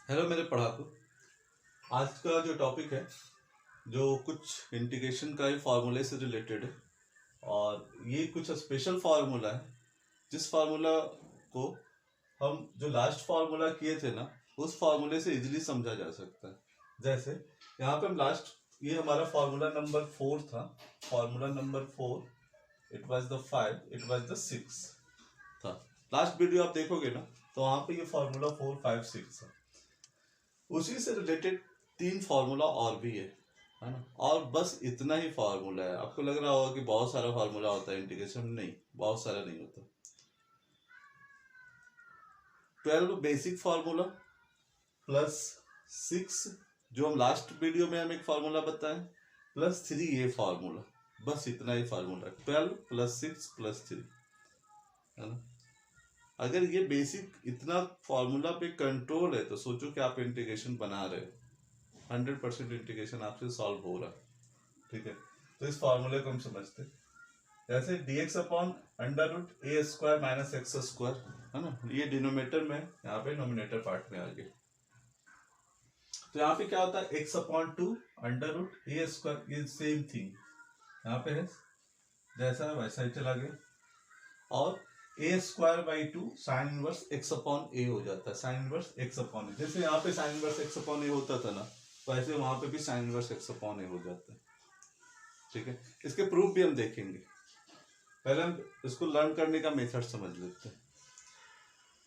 Hello मेरे पढ़ाकू। आज का जो टॉपिक है जो कुछ इंटीग्रेशन का ही फार्मूले से रिलेटेड है और ये कुछ स्पेशल फार्मूला है जिस फार्मूला को हम जो लास्ट फार्मूला किए थे ना उस फार्मूले से इजीली समझा जा सकता है। जैसे यहाँ पे हम लास्ट ये हमारा फार्मूला नंबर 4 था। Formula number 4 it was the 5 it was the 6 था। लास्ट वीडियो आप देखोगे ना तो वहाँ पे ये फार्मूला 4 5 6 था। उसी से रिलेटेड 3 फार्मूला और भी है ना। और बस इतना ही फार्मूला है। आपको लग रहा होगा कि बहुत सारा फार्मूला होता है इंटीग्रेशन, नहीं, बहुत सारा नहीं होता। 12 बेसिक फार्मूला प्लस 6 जो हम लास्ट वीडियो में हम एक फार्मूला बताएं प्लस 3 ये फार्मूला, बस इतना ही फार्मूला 12 प्लस 6 प्लस 3 है ना। अगर ये बेसिक इतना फार्मूला पे कंट्रोल है तो सोचो कि आप इंटीग्रेशन बना रहे हो, 100% इंटीग्रेशन आपसे सॉल्व हो रहा है। ठीक है, तो इस फार्मूले को हम समझते हैं जैसे dx अपॉन अंडर रूट ए स्क्वायर माइनस एक्स स्क्वायर है ना। ये डिनोमिनेटर में, यहाँ पे नोमिनेटर पार्ट में आ गया। तो यहाँ पे क्या होता है x अपॉन 2 अंडर रूट ए स्क्वायर, ये सेम थिंग यहाँ पे है, जैसा है वैसा ही चला गया। और a square by 2 sine inverse x upon a हो जाता है। Sine inverse x upon a, जैसे यहाँ पे sine inverse x upon a होता था ना वैसे वहां पे भी sine inverse x upon a हो जाता है। ठीक है, इसके प्रूफ भी हम देखेंगे। पहले हम इसको लर्न करने का मेथड समझ लेते हैं।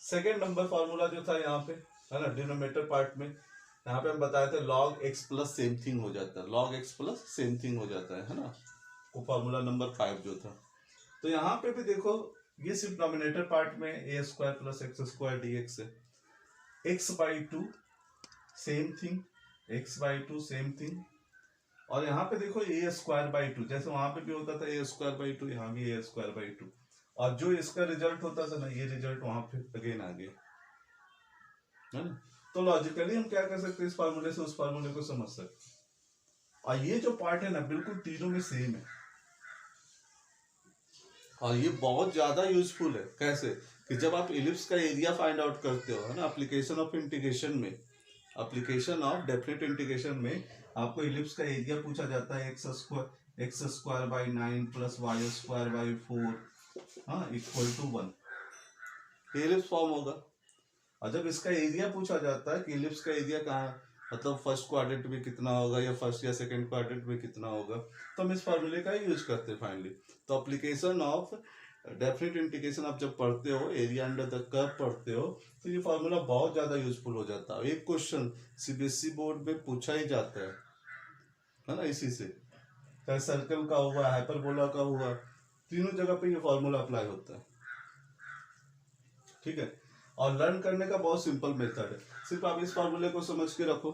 सेकेंड नंबर फॉर्मूला जो था यहाँ पे है ना, डिनोमिनेटर पार्ट में यहाँ पे हम बताए थे log x plus same thing हो जाता है। Log x plus same thing हो जाता है ना, वो फॉर्मूला नंबर 5 जो था। तो यहाँ पे भी देखो ये सिर्फ नॉमिनेटर पार्ट में a square plus x square d x है। X by 2 same thing, x by 2 same thing. और यहाँ पे देखो ए स्क्वायर बाई 2, जैसे वहां पे भी होता था ए स्क्वायर बाई 2, यहाँ भी ए स्क्वायर बाई 2। और जो इसका रिजल्ट होता था ना, ये रिजल्ट वहां पे अगेन आ गया है ना। तो लॉजिकली हम क्या कर सकते हैं, इस फार्मूले से उस फार्मूले को समझ सकते हैं। और ये जो पार्ट है ना बिल्कुल तीनों में सेम है और ये बहुत ज्यादा यूजफुल है। कैसे कि जब आप इलिप्स का एरिया फाइंड आउट करते हो है ना, एप्लीकेशन ऑफ इंटीग्रेशन में, एप्लीकेशन ऑफ डेफिनेट इंटीग्रेशन में आपको इलिप्स का एरिया पूछा जाता है x square by 9 plus y square by 4 हाँ इक्वल टू 1, इलिप्स फॉर्म होगा। और जब इसका एरिया पूछा जाता है कि इलिप्स का एरिया कहाँ, मतलब फर्स्ट क्वाड्रेंट में कितना होगा या फर्स्ट या सेकंड क्वाड्रेंट में कितना होगा, तो हम इस फार्मूले का ही यूज करते हैं फाइनली। तो एप्लीकेशन ऑफ डेफिनेट इंटीग्रेशन आप जब पढ़ते हो, एरिया अंडर द कर्व पढ़ते हो, तो ये फार्मूला बहुत ज्यादा यूजफुल हो जाता है। एक क्वेश्चन सीबीएसई बोर्ड में पूछा ही जाता है ना, इसी से, चाहे सर्कल का हुआ हाइपरबोला का हुआ, तीनों जगह पे ये फार्मूला अप्लाई होता है। ठीक है, और लर्न करने का बहुत सिंपल मेथड है। सिर्फ आप इस फार्मूले को समझ के रखो।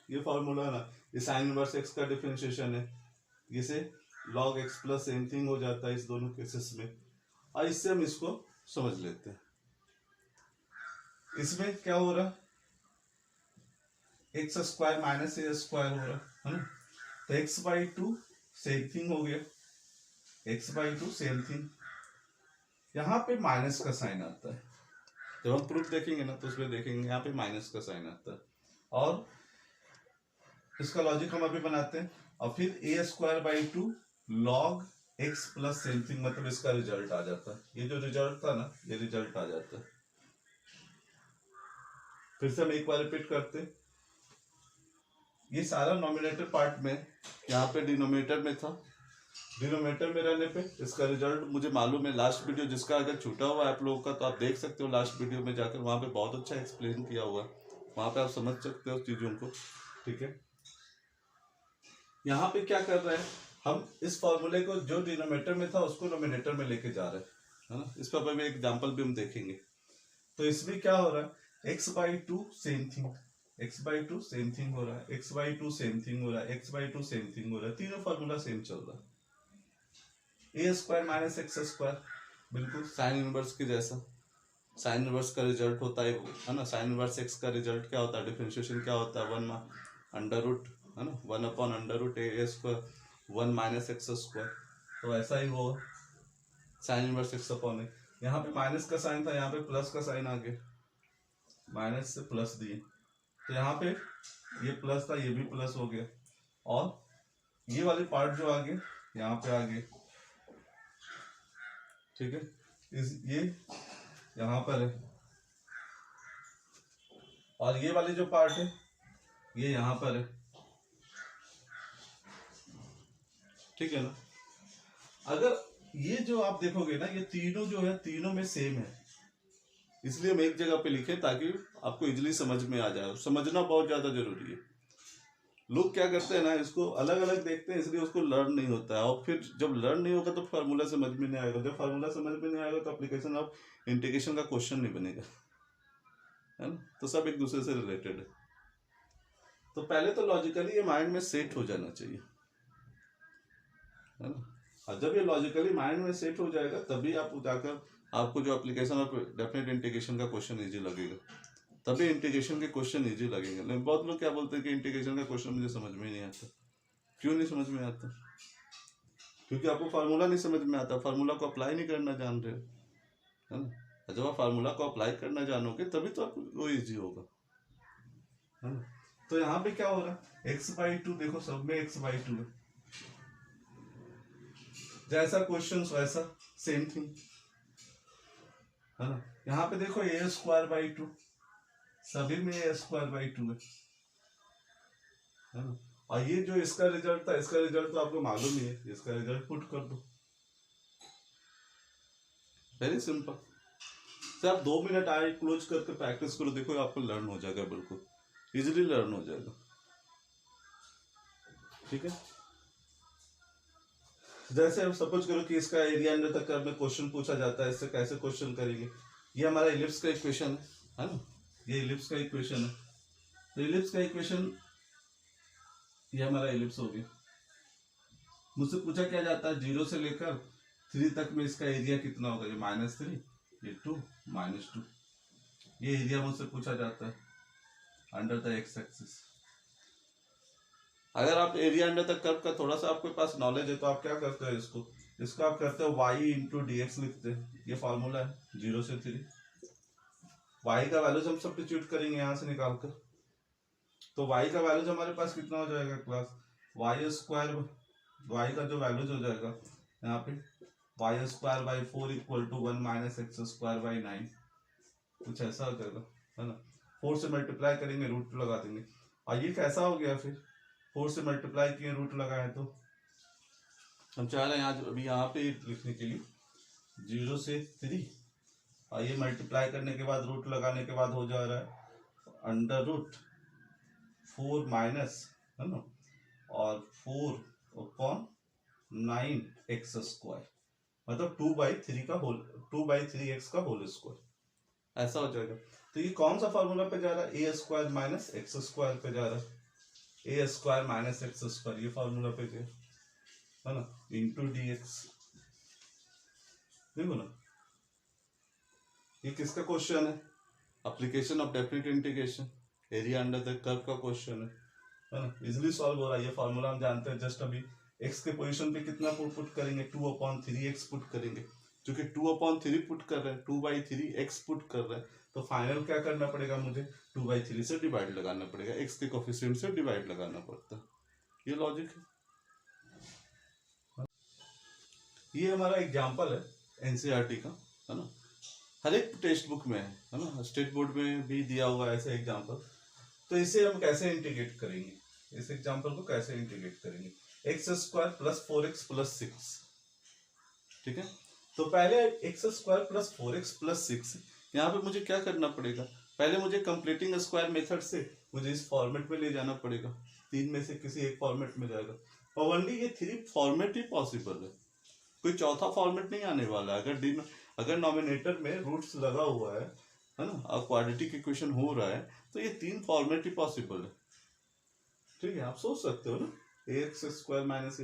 ये फार्मूला है ना, ये साइन इनवर्स एक्स का डिफरेंशिएशन है, इसे log x plus same thing हो जाता है इस दोनों केसेस में। और इससे हम इसको समझ लेते हैं। इसमें क्या हो रहा, एक्स स्क्वायर माइनस ए स्क्वायर हो रहा है ना। तो एक्स बाई 2 सेम थिंग हो गया, एक्स बाई 2 सेम थिंग। यहाँ पे माइनस का साइन आता है, जब हम प्रूफ देखेंगे ना तो उसमें देखेंगे यहाँ पे माइनस का साइन आता है। और इसका लॉजिक हम अभी बनाते हैं। और फिर a square by 2 log x plus same thing, मतलब इसका रिजल्ट आ जाता है। ये जो रिजल्ट था ना, ये रिजल्ट आ जाता है। फिर से हम एक बार रिपीट करते हैं। ये सारा नॉमिनेटर पार्ट में यहाँ पे डिनोमिनेटर में था। डिनोमिनेटर में रहने पे इसका रिजल्ट मुझे मालूम है। लास्ट वीडियो जिसका अगर छूटा हुआ है आप लोगों का तो आप देख सकते हो लास्ट वीडियो में जाकर, वहां पे बहुत अच्छा एक्सप्लेन किया हुआ है, वहां पे आप समझ सकते हो चीजों को। ठीक है, यहाँ पे क्या कर रहे हैं हम, इस फॉर्मूले को जो डिनोमिनेटर में था उसको नोमिनेटर में लेके जा रहे हैं है ना। इस पर अभी एक एग्जाम्पल भी हम देखेंगे। तो इसमें क्या हो रहा है, x by 2 same thing, x by 2 same thing हो रहा है, एक्स बाई 2 सेम थिंग हो रहा है, एक्स बाई 2 सेम थिंग हो रहा है, तीनों फॉर्मूला सेम चल रहा है। ए स्क्वायर माइनस एक्स स्क्वायर बिल्कुल साइन इनवर्स के जैसा। साइन इनवर्स का रिजल्ट होता है ना, साइन इनवर्स एक्स का रिजल्ट क्या होता है, डिफरेंशिएशन क्या होता है, 1 अंडर रूट है ना, 1 अपॉन अंडर रूट ए स्क्वायर 1 माइनस एक्स स्क्वायर। तो ऐसा ही होगा साइन इनवर्स एक्स अपॉन ए। यहाँ पे माइनस का साइन था, यहाँ पे प्लस का साइन आ गया, माइनस से प्लस दिए तो यहाँ पे ये प्लस था, ये भी प्लस हो गया, और ये वाली पार्ट जो आगे यहाँ पे आ गई, ठीक है, ये यहाँ पर है, और ये वाली जो पार्ट है ये यहाँ पर है, ठीक है ना। अगर ये जो आप देखोगे ना, ये तीनों जो है तीनों में सेम है, इसलिए हम एक जगह पे लिखे ताकि आपको इजीली समझ में आ जाए। समझना बहुत ज्यादा जरूरी है। लोग क्या करते हैं ना, इसको अलग अलग देखते हैं, इसलिए उसको लर्न नहीं होता है, और फिर जब लर्न नहीं होगा तो फार्मूला समझ में नहीं आएगा, जब फार्मूला समझ में नहीं आएगा तो एप्लीकेशन ऑफ इंटीग्रेशन का क्वेश्चन नहीं बनेगा, है ना। तो सब एक दूसरे से रिलेटेड है। तो पहले तो लॉजिकली ये माइंड में सेट हो जाना चाहिए, है ना। और जब ये लॉजिकली माइंड में सेट हो जाएगा तभी आप जाकर आपको जो एप्लीकेशन ऑफ डेफिनेट इंटीग्रेशन का क्वेश्चन इजी लगेगा, तभी इंटीग्रेशन के क्वेश्चन इजी लगेंगे। लेकिन बहुत लोग क्या बोलते हैं कि इंटीग्रेशन का क्वेश्चन मुझे समझ में ही नहीं आता। क्यों नहीं समझ में आता? क्योंकि आपको फार्मूला नहीं समझ में आता, फार्मूला को अप्लाई नहीं करना जान रहे हो, है ना। जब आप फार्मूला को अप्लाई करना जानोगे तभी तो आपको वो ईजी होगा, है ना। तो यहाँ पे क्या हो रहा है, x/2, देखो सब में x/2 है, जैसा क्वेश्चन वैसा सेम थिंग, है ना। यहाँ पे देखो a²/2, सभी में a²/2 है ना। और ये जो इसका रिजल्ट था, इसका रिजल्ट तो आपको मालूम ही है, इसका रिजल्ट पुट कर दो, वेरी सिंपल। तो आप 2 मिनट आई क्लोज करके प्रैक्टिस करो, देखो आपको लर्न हो जाएगा, बिल्कुल इजीली लर्न हो जाएगा, ठीक है। जैसे हम सपोज करो कि इसका एरिया अंडर तक में क्वेश्चन पूछा जाता है, इससे कैसे क्वेश्चन करेंगे। ये हमारा इलिप्स का इक्वेशन है ना, ये इलिप्स का इक्वेशन है। तो इलिप्स का इक्वेशन, ये हमारा इलिप्स हो गया। मुझसे पूछा क्या जाता है, 0 से लेकर 3 तक में इसका एरिया कितना होगा, ये -3, ये 2, -2, ये एरिया मुझसे पूछा जाता है अंडर द एक्स एक्सिस। अगर आप एरिया अंडर द कर्व का थोड़ा सा आपके पास नॉलेज है तो आप क्या करते हो, इसको आप करते हो y/dx लिखते हैं, ये फॉर्मूला है 0 से 3। y का वैल्यूज हम सब्स्टिट्यूट करेंगे यहाँ से निकालकर, तो y का वैल्यूज हमारे पास कितना हो जाएगा क्लास, y² y का जो वैल्यूज हो जाएगा यहाँ पे y²/4 = 1 - x²/9, कुछ ऐसा हो जाएगा, है ना। 4 से मल्टीप्लाई करेंगे, रूट लगा देंगे, और ये कैसा हो गया, फिर 4 से मल्टीप्लाई किए, रूट लगाए, तो हम चाह रहे हैं आज अभी यहाँ पे लिखने के लिए 0 से 3, और ये मल्टीप्लाई करने के बाद रूट लगाने के बाद हो जा रहा है √4 माइनस, है ना, और 4/9x², मतलब 2/3x का होल स्क्वायर, ऐसा हो जाएगा। तो ये कौन सा फॉर्मूला पे जा रहा है, a² - x² पे जा रहा है, a² - x², ये फॉर्मूला पे गया, है ना, इंटू dx। देखो ना, ये किसका क्वेश्चन है, application of definite integration, area under the curve का क्वेश्चन है ना। इजिली सॉल्व हो रहा है, ये फॉर्मूला हम जानते हैं। जस्ट अभी x के पोजीशन पे कितना पुट करेंगे, 2/3x पुट करेंगे, क्योंकि 2/3 पुट कर रहे हैं, 2/3x पुट कर रहे हैं, तो फाइनल क्या करना पड़ेगा, मुझे 2/3 से डिवाइड लगाना पड़ेगा, x के कोफिशिएंट से डिवाइड लगाना पड़ता है, ये लॉजिक है। ये हमारा एग्जाम्पल है एनसीईआरटी का, है ना, हर एक टेक्स्ट बुक में है ना, स्टेट बोर्ड में भी दिया हुआ है ऐसे एग्जाम्पल। तो इसे हम कैसे इंटीग्रेट करेंगे, इस एग्जाम्पल को कैसे इंटीग्रेट करेंगे, x² + 4x + 6, ठीक है। तो पहले x² + 4x + 6, यहाँ पे मुझे क्या करना पड़ेगा, पहले मुझे कंप्लीटिंग स्क्वायर मेथड से मुझे इस फॉर्मेट में ले जाना पड़ेगा, 3 में से किसी एक फॉर्मेट में जाएगा, और ओनली ये 3 फॉर्मेट ही पॉसिबल है, कोई चौथा फॉर्मेट नहीं आने वाला। अगर नॉमिनेटर में रूट्स लगा हुआ है ना, और क्वाड्रेटिक इक्वेशन हो रहा है, तो ये 3 फॉर्मेट ही पॉसिबल है, ठीक है। आप सोच सकते हो ना, ax² - a² a² - x²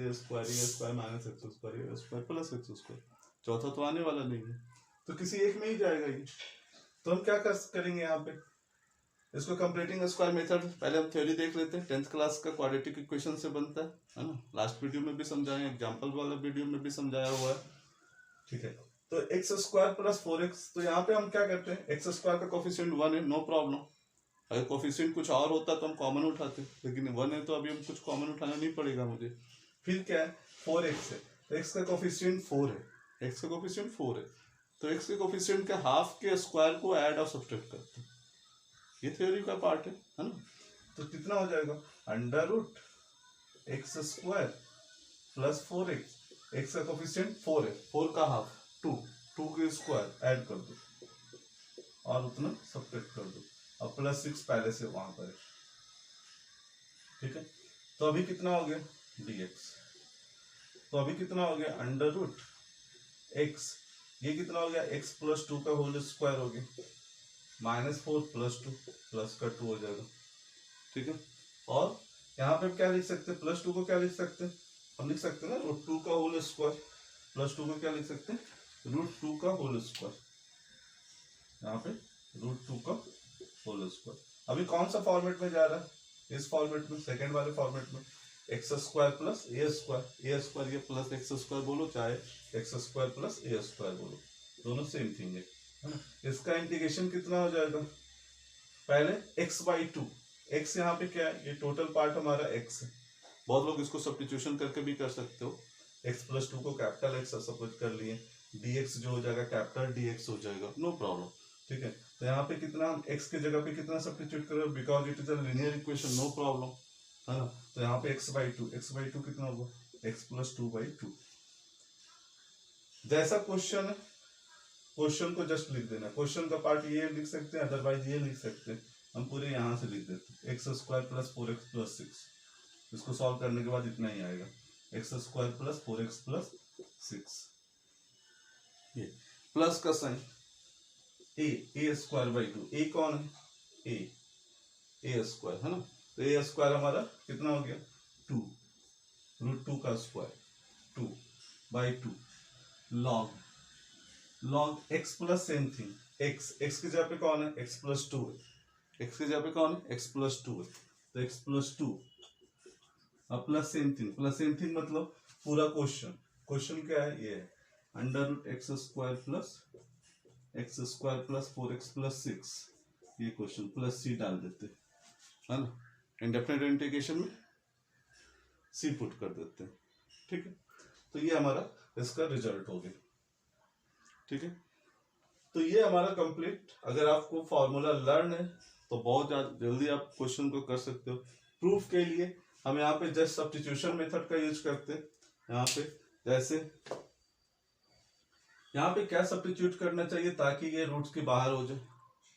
+ x², चौथा तो आने वाला नहीं है, तो किसी एक में ही जाएगा ये। तो हम क्या करेंगे यहाँ पे, इसको कंप्लीटिंग स्क्वायर मेथड पहले हम थ्योरी देख लेते हैं, 10th क्लास का क्वाड्रेटिक इक्वेशन से बनता है ना, लास्ट वीडियो में भी समझाया, एग्जांपल वाला वीडियो में भी समझाया हुआ है, ठीक है। तो x² + 4x, तो यहाँ पे हम क्या करते हैं, x² का कोफिशिएंट 1 है, नो प्रॉब्लम, अगर कोफिशिएंट कुछ और होता तो हम कॉमन उठाते, लेकिन 1 है तो अभी हम कुछ कॉमन उठाना नहीं पड़ेगा मुझे। फिर क्या है, 4x है, तो x का कोफिशिएंट 4 है, x का कोफिशिएंट 4 है, तो x के कोफिशिएंट के हाफ के स्क्वायर को ऐड और सब्ट्रैक्ट करते हैं। ये थ्योरी का पार्ट है ना। तो कितना हो जाएगा, under root x square plus 4x, x का कोफिशिएंट 4 है, 4 का हाफ 2, 2 के स्क्वायर ऐड कर दो और उतना सब्ट्रैक्ट कर दो, और प्लस 6 पहले से वहां पर है, ठीक है। तो अभी कितना हो गया dx, तो अभी कितना हो गया अंडर रूट x, ये कितना हो गया x प्लस 2 का होल स्क्वायर हो गया, -4 प्लस 2 प्लस का 2 हो जाएगा, ठीक है। और यहाँ पे क्या लिख सकते हैं, प्लस 2 को क्या लिख सकते हैं, हम लिख सकते हैं ना √2 का होल स्क्वायर, प्लस 2 को क्या लिख सकते हैं, √2 का होल स्क्वायर, यहाँ पे √2 का होल स्क्वायर। अभी कौन सा फॉर्मेट में जा रहा है, इस फॉर्मेट में, सेकंड वाले फॉर्मेट में, एक्स स्क्वायर प्लस ए स्क्वायर, ये प्लस एक्स स्क्वायर बोलो चाहे एक्स स्क्वायर प्लस ए स्क्वायर बोलो, दोनों सेम थिंग है ना। इसका इंटीग्रेशन कितना हो जाएगा, पहले x/2, x यहाँ पे क्या है, ये टोटल पार्ट हमारा x है, बहुत लोग इसको सब्स्टिट्यूशन करके भी कर सकते हो, x प्लस 2 को कैपिटल X सपोज कर लिए, dx जो हो जाएगा कैपिटल dx हो जाएगा, नो प्रॉब्लम, ठीक है। तो यहाँ पे कितना हम x के जगह पे कितना सब्स्टिट्यूट करें, because it is a linear equation, no problem, है ना। तो यहाँ पे x/2 कितना होगा, x प्लस 2/2, जैसा क्वेश्चन है क्वेश्चन को जस्ट लिख देना, क्वेश्चन का पार्ट ये लिख सकते हैं, अदरवाइज ये लिख सकते हैं, हम पूरे यहाँ से लिख देते हैं, x square plus 4x plus 6, इसको सॉल्व करने के बाद इतना ही आएगा, x square plus 4x plus 6, ये प्लस का साइन, ए स्क्वायर/2, ए कौन है, ए स्क्वायर है ना, तो ए स्क्वायर हमारा कितना हो गया 2, √2 का square 2/2, log x plus same thing, x की जगह पे कौन है, x प्लस 2 है, x की जगह पे कौन है, x प्लस 2 है, तो x प्लस 2 अब प्लस सेम थिंग मतलब पूरा क्वेश्चन क्या है, ये है under root x square plus 4x plus 6, ये क्वेश्चन प्लस c डाल देते है ना, इंडेफिनिट इंटीग्रेशन में c पुट कर देते हैं, ठीक है। तो ये हमारा इसका रिजल्ट हो गया, ठीक है। तो ये हमारा कंप्लीट, अगर आपको फॉर्मूला लर्न है तो बहुत जल्दी आप क्वेश्चन को कर सकते हो। प्रूफ के लिए हम यहाँ पे जस्ट सब्स्टिट्यूशन मेथड का यूज करते हैं, यहाँ पे जैसे यहाँ पे क्या सब्स्टिट्यूट करना चाहिए ताकि ये रूट्स के बाहर हो जाए,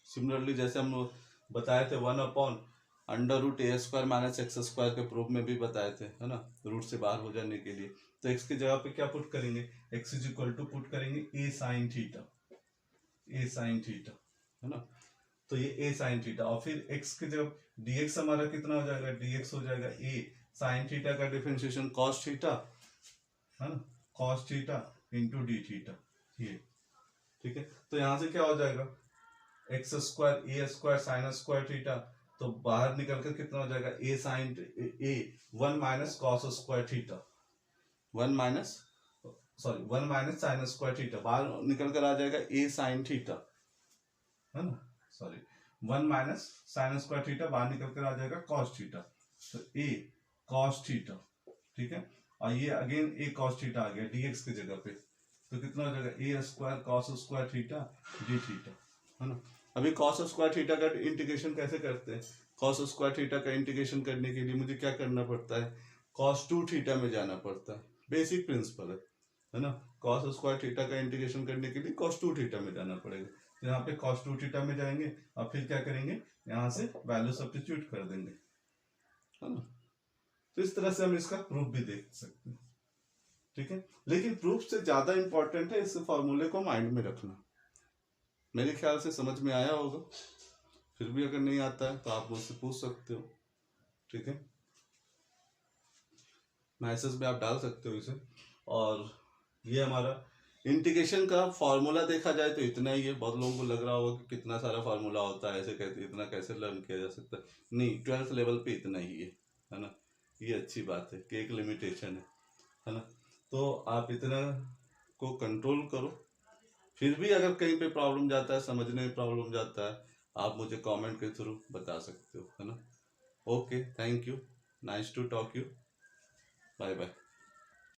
सिमिलरली जैसे हम बताए थे 1/√a² माइनस x² के प्रूफ में भी बताए थे, है ना, रूट से बाहर हो जाने के लिए। तो x की जगह पे क्या पुट करेंगे, x is equal to put करेंगे a sin थीटा, है ना, तो ये a sin थीटा, और फिर x की जगह dx हमारा कितना हो जाएगा, dx हो जाएगा a sin थीटा का डिफरेंशिएशन cos थीटा, है ना, cos theta into d theta, ये ठीक है। तो यहां से क्या हो जाएगा, x square a² sine square theta, तो बाहर निकल कर कितना हो जाएगा, a sin a 1 minus cos square theta, 1 minus sine square theta, बाहर निकल कर आ जाएगा a sin थीटा, है ना, 1 माइनस साइन स्क्वायर थीटा, बाहर निकल कर आ जाएगा कॉस थीटा, तो a कॉस थीटा, ठीक है। और ये अगेन a कॉस थीटा आ गया dx की जगह पे, तो कितना हो जाएगा a² cos square theta d theta, है ना। अभी कॉस स्क्वायर थीटा का इंटीग्रेशन कैसे करते हैं, कॉस स्क्वायर थीटा का इंटीग्रेशन करने के लिए मुझे क्या करना पड़ता है, cos 2 थीटा में जाना पड़ता है, बेसिक प्रिंसिपल है ना। cos स्क्वायर थीटा का इंटीग्रेशन करने के लिए cos 2 थीटा में जाना पड़ेगा, तो यहाँ पे cos 2 थीटा में जाएंगे और फिर क्या करेंगे, यहाँ से वैल्यू सब्स्टिट्यूट कर देंगे, है ना। तो इस तरह से हम इसका प्रूफ भी देख सकते हैं, ठीक है। लेकिन प्रूफ से ज्यादा इंपॉर्टेंट है इस फॉर्मूले को माइंड में रखना, मेरे ख्याल से समझ में आया होगा, फिर भी अगर नहीं आता है तो आप मुझसे पूछ सकते हो, ठीक है, मैसेज में आप डाल सकते हो इसे। और ये हमारा इंटीग्रेशन का फॉर्मूला देखा जाए तो इतना ही है, बहुत लोगों को लग रहा होगा कि कितना सारा फॉर्मूला होता है, ऐसे कैसे इतना कैसे लर्न किया जा सकता है, नहीं, 12th लेवल पे इतना ही है ना, ये अच्छी बात है कि एक लिमिटेशन है ना। तो आप इतना को कंट्रोल करो, फिर भी अगर कहीं पे प्रॉब्लम जाता है, समझने में प्रॉब्लम जाता है आप मुझे कमेंट के थ्रू बता सकते हो, है ना। Okay, thank you, nice to talk you, bye bye.